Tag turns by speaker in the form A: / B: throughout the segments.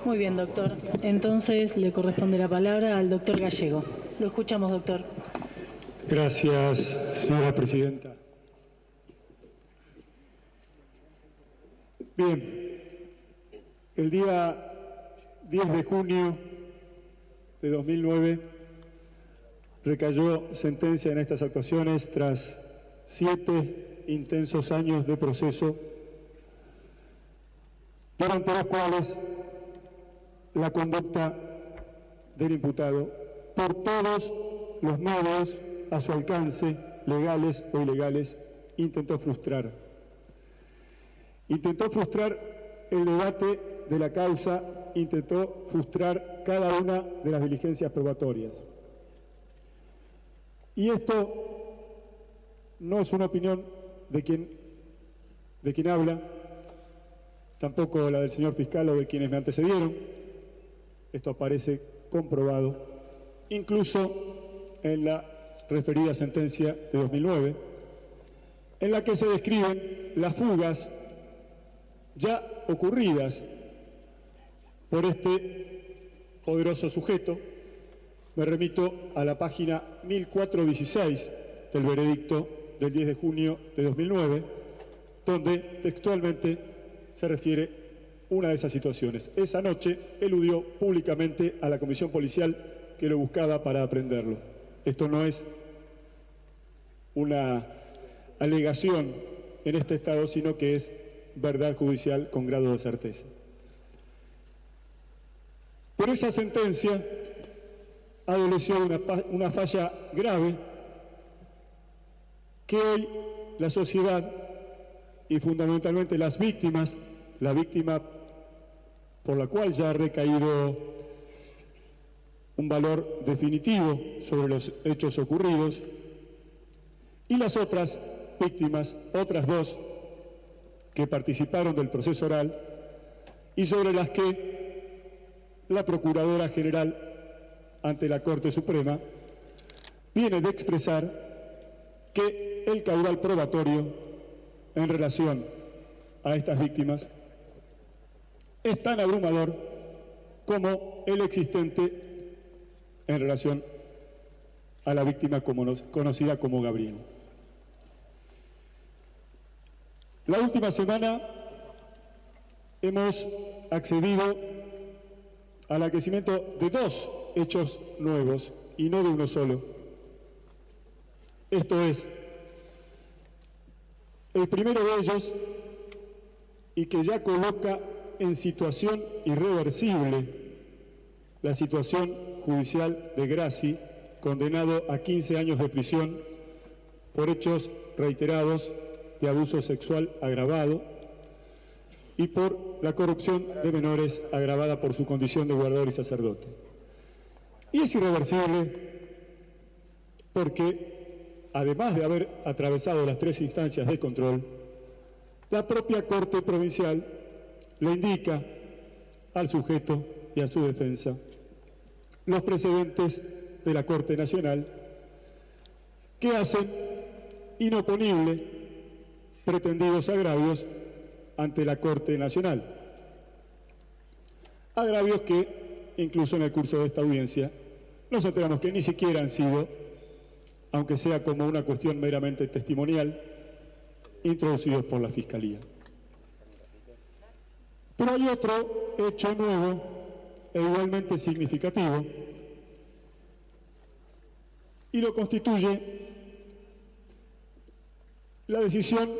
A: Muy bien, doctor. Entonces le corresponde la palabra al doctor Gallego. Lo escuchamos, doctor.
B: Gracias, señora presidenta. Bien, el día 10 de junio de 2009 recayó sentencia en estas actuaciones tras 7 intensos años de proceso, durante los cuales la conducta del imputado, por todos los medios a su alcance, legales o ilegales, intentó frustrar. Intentó frustrar el debate de la causa, intentó frustrar cada una de las diligencias probatorias. Y esto no es una opinión de quien habla, tampoco la del señor fiscal o de quienes me antecedieron. Esto aparece comprobado, incluso en la referida sentencia de 2009, en la que se describen las fugas ya ocurridas por este poderoso sujeto. Me remito a la página 1416 del veredicto del 10 de junio de 2009, donde textualmente se refiere una de esas situaciones. Esa noche eludió públicamente a la comisión policial que lo buscaba para aprehenderlo. Esto no es una alegación en este estado, sino que es verdad judicial con grado de certeza. Pero esa sentencia adoleció una falla grave que hoy la sociedad y fundamentalmente las víctimas, la víctima por la cual ya ha recaído un valor definitivo sobre los hechos ocurridos, y las otras víctimas, otras dos, que participaron del proceso oral y sobre las que la Procuradora General ante la Corte Suprema viene de expresar que el caudal probatorio en relación a estas víctimas es tan abrumador como el existente en relación a la víctima conocida como Gabriel. La última semana hemos accedido al acrecimiento de 2 hechos nuevos y no de uno solo. Esto es, el primero de ellos, y que ya coloca en situación irreversible la situación judicial de Grassi, condenado a 15 años de prisión por hechos reiterados de abuso sexual agravado y por la corrupción de menores agravada por su condición de guardador y sacerdote. Y es irreversible porque, además de haber atravesado las 3 instancias de control, la propia Corte Provincial le indica al sujeto y a su defensa los precedentes de la Corte Nacional que hacen inoponible pretendidos agravios ante la Corte Nacional. Agravios que, incluso en el curso de esta audiencia, nos enteramos que ni siquiera han sido, aunque sea como una cuestión meramente testimonial, introducidos por la Fiscalía. Pero hay otro hecho nuevo e igualmente significativo, y lo constituye la decisión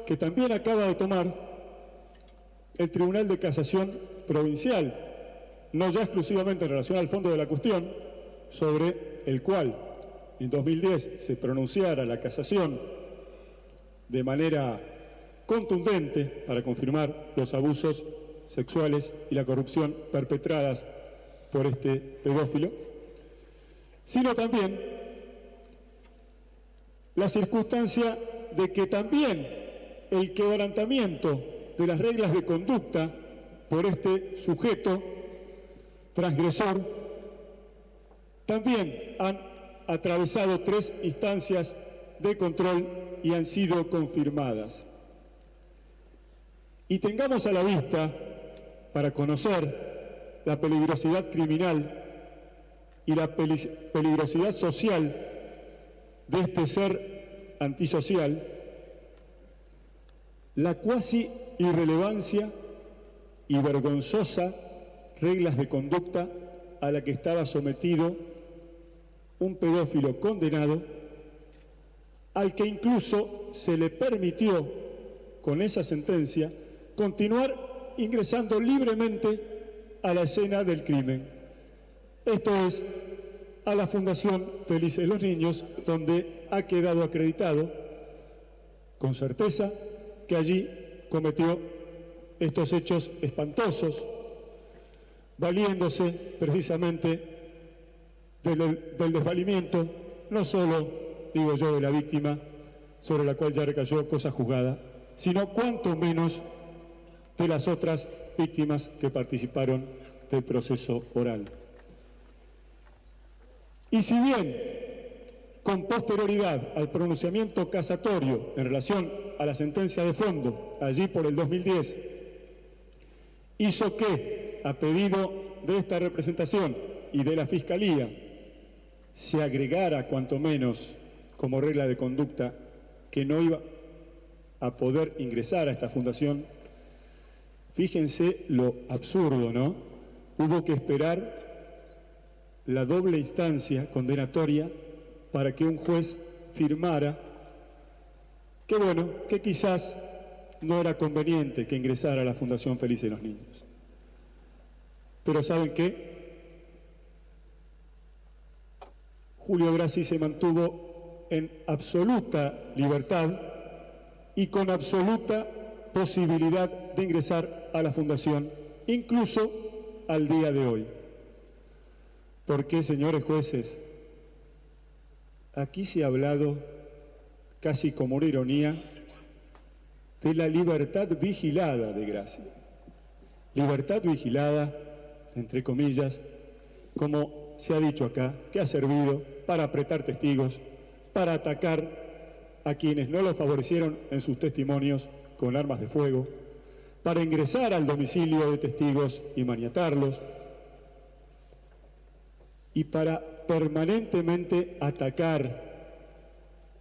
B: que también acaba de tomar el Tribunal de Casación Provincial, no ya exclusivamente en relación al fondo de la cuestión, sobre el cual en 2010 se pronunciara la casación de manera contundente para confirmar los abusos sexuales y la corrupción perpetradas por este pedófilo, sino también la circunstancia de que también el quebrantamiento de las reglas de conducta por este sujeto transgresor también han atravesado 3 instancias de control y han sido confirmadas. Y tengamos a la vista para conocer la peligrosidad criminal y la peligrosidad social de este ser antisocial, la cuasi irrelevancia y vergonzosa reglas de conducta a la que estaba sometido un pedófilo condenado, al que incluso se le permitió, con esa sentencia, continuar ingresando libremente a la escena del crimen. Esto es, a la Fundación Felices de los Niños, donde ha quedado acreditado con certeza que allí cometió estos hechos espantosos, valiéndose precisamente del desvalimiento, no solo, digo yo, de la víctima, sobre la cual ya recayó cosa juzgada, sino cuanto menos de las otras víctimas que participaron del proceso oral. Y si bien, con posterioridad al pronunciamiento casatorio en relación a la sentencia de fondo, allí por el 2010, hizo que, a pedido de esta representación y de la Fiscalía, se agregara cuanto menos como regla de conducta que no iba a poder ingresar a esta fundación, fíjense lo absurdo, ¿no? Hubo que esperar la doble instancia condenatoria para que un juez firmara que, bueno, que quizás no era conveniente que ingresara a la Fundación Felices de los Niños. Pero ¿saben qué? Julio Grassi se mantuvo en absoluta libertad y con absoluta posibilidad de ingresar a la Fundación, incluso al día de hoy. ¿Por qué, señores jueces? Aquí se ha hablado, casi como una ironía, de la libertad vigilada de Grassi. Libertad vigilada, entre comillas, como se ha dicho acá, que ha servido para apretar testigos, para atacar a quienes no lo favorecieron en sus testimonios con armas de fuego, para ingresar al domicilio de testigos y maniatarlos, y para permanentemente atacar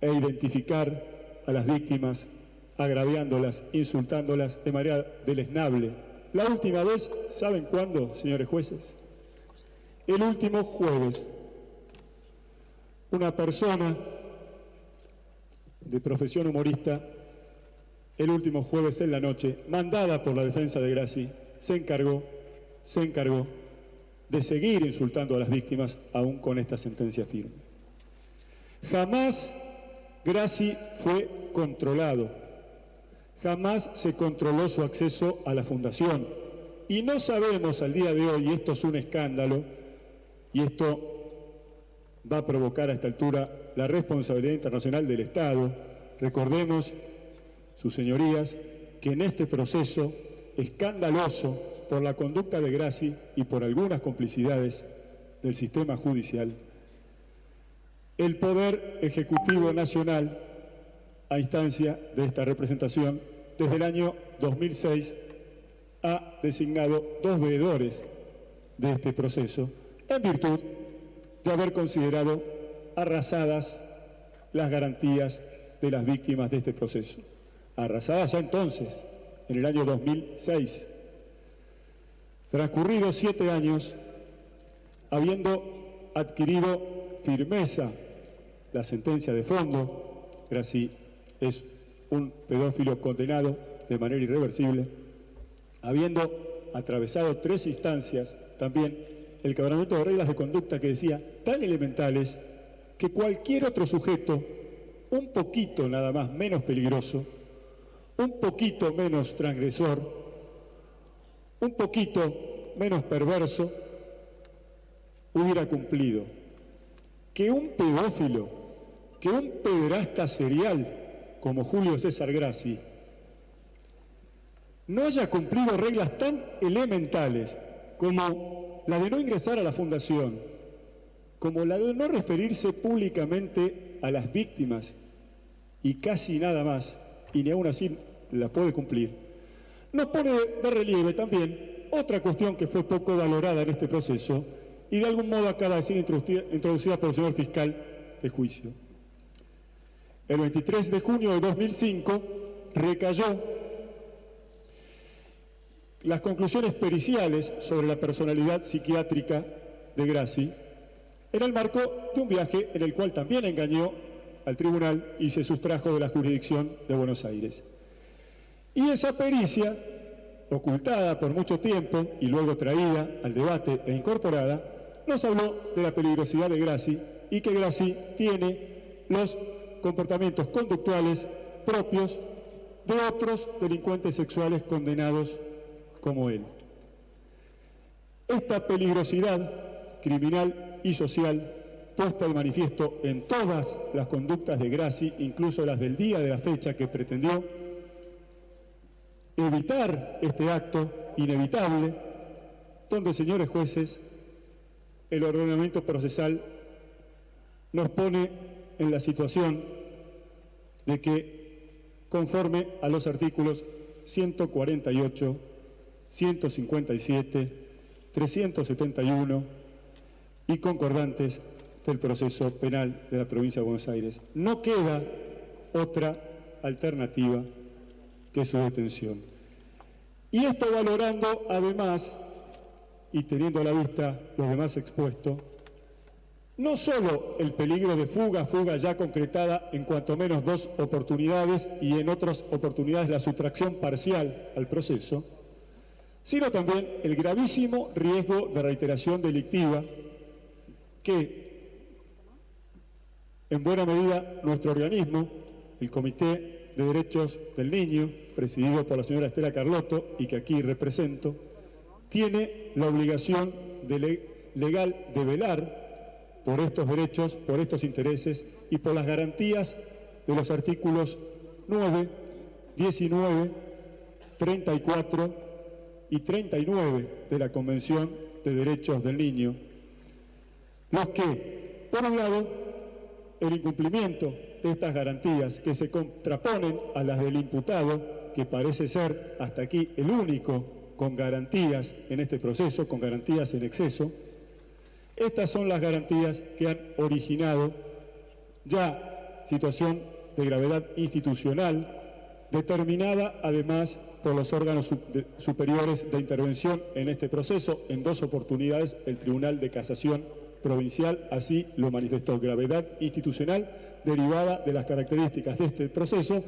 B: e identificar a las víctimas, agraviándolas, insultándolas de manera deleznable. La última vez, ¿saben cuándo, señores jueces? El último jueves, una persona de profesión humorista, el último jueves en la noche, mandada por la defensa de Grassi, se encargó de seguir insultando a las víctimas, aún con esta sentencia firme. Jamás Grassi fue controlado, jamás se controló su acceso a la fundación, y no sabemos al día de hoy, y esto es un escándalo, y esto va a provocar a esta altura la responsabilidad internacional del Estado. Recordemos, sus señorías, que en este proceso escandaloso por la conducta de Grassi y por algunas complicidades del sistema judicial, el Poder Ejecutivo Nacional, a instancia de esta representación, desde el año 2006, ha designado 2 veedores de este proceso, en virtud de haber considerado arrasadas las garantías de las víctimas de este proceso. Arrasadas ya entonces, en el año 2006. Transcurridos 7 años, habiendo adquirido firmeza la sentencia de fondo, Grassi es un pedófilo condenado de manera irreversible, habiendo atravesado 3 instancias, también el quebrantamiento de reglas de conducta que decía tan elementales que cualquier otro sujeto, un poquito nada más menos peligroso, un poquito menos transgresor, un poquito menos perverso, hubiera cumplido. Que un pedófilo, que un pederasta serial como Julio César Grassi no haya cumplido reglas tan elementales como la de no ingresar a la fundación, como la de no referirse públicamente a las víctimas y casi nada más, y ni aún así la puede cumplir, nos pone de relieve también otra cuestión que fue poco valorada en este proceso y de algún modo acaba de ser introducida por el señor fiscal de juicio. El 23 de junio de 2005 recayó las conclusiones periciales sobre la personalidad psiquiátrica de Grassi en el marco de un viaje en el cual también engañó al tribunal y se sustrajo de la jurisdicción de Buenos Aires. Y esa pericia, ocultada por mucho tiempo y luego traída al debate e incorporada, nos habló de la peligrosidad de Grassi y que Grassi tiene los comportamientos conductuales propios de otros delincuentes sexuales condenados como él. Esta peligrosidad criminal y social puesta de manifiesto en todas las conductas de Grassi, incluso las del día de la fecha que pretendió evitar este acto inevitable, donde, señores jueces, el ordenamiento procesal nos pone en la situación de que, conforme a los artículos 148, 157, 371 y concordantes del proceso penal de la provincia de Buenos Aires, no queda otra alternativa que su detención. Y esto valorando además, y teniendo a la vista lo demás expuesto, no solo el peligro de fuga ya concretada en cuanto menos 2 oportunidades y en otras oportunidades la sustracción parcial al proceso, sino también el gravísimo riesgo de reiteración delictiva que, en buena medida, nuestro organismo, el Comité de Derechos del Niño, presidido por la señora Estela Carlotto y que aquí represento, tiene la obligación legal de velar por estos derechos, por estos intereses y por las garantías de los artículos 9, 19, 34 y 39 de la Convención de Derechos del Niño, los que, por un lado, el incumplimiento de estas garantías que se contraponen a las del imputado, que parece ser hasta aquí el único con garantías en este proceso, con garantías en exceso. Estas son las garantías que han originado ya situación de gravedad institucional, determinada además por los órganos superiores de intervención en este proceso. En 2 oportunidades el Tribunal de Casación Provincial así lo manifestó: gravedad institucional derivada de las características de este proceso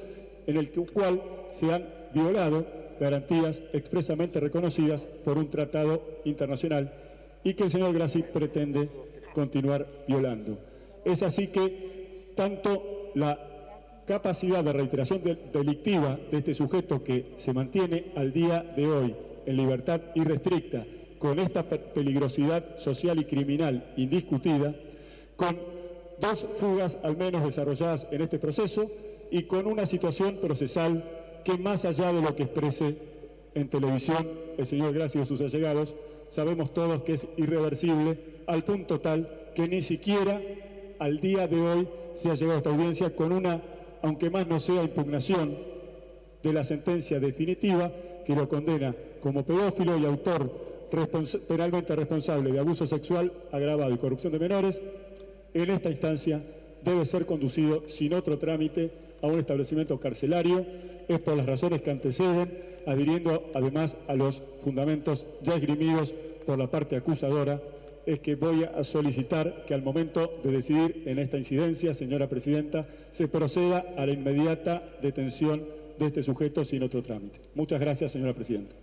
B: en el cual se han violado garantías expresamente reconocidas por un tratado internacional y que el señor Grassi pretende continuar violando. Es así que tanto la capacidad de reiteración delictiva de este sujeto, que se mantiene al día de hoy en libertad irrestricta, con esta peligrosidad social y criminal indiscutida, con 2 fugas al menos desarrolladas en este proceso y con una situación procesal que, más allá de lo que exprese en televisión el señor Grassi y sus allegados, sabemos todos que es irreversible, al punto tal que ni siquiera al día de hoy se ha llegado a esta audiencia con una, aunque más no sea, impugnación de la sentencia definitiva que lo condena como pedófilo y autor penalmente responsable de abuso sexual agravado y corrupción de menores. En esta instancia debe ser conducido sin otro trámite a un establecimiento carcelario. Es por las razones que anteceden, adhiriendo además a los fundamentos ya esgrimidos por la parte acusadora, es que voy a solicitar que al momento de decidir en esta incidencia, señora presidenta, se proceda a la inmediata detención de este sujeto sin otro trámite. Muchas gracias, señora presidenta.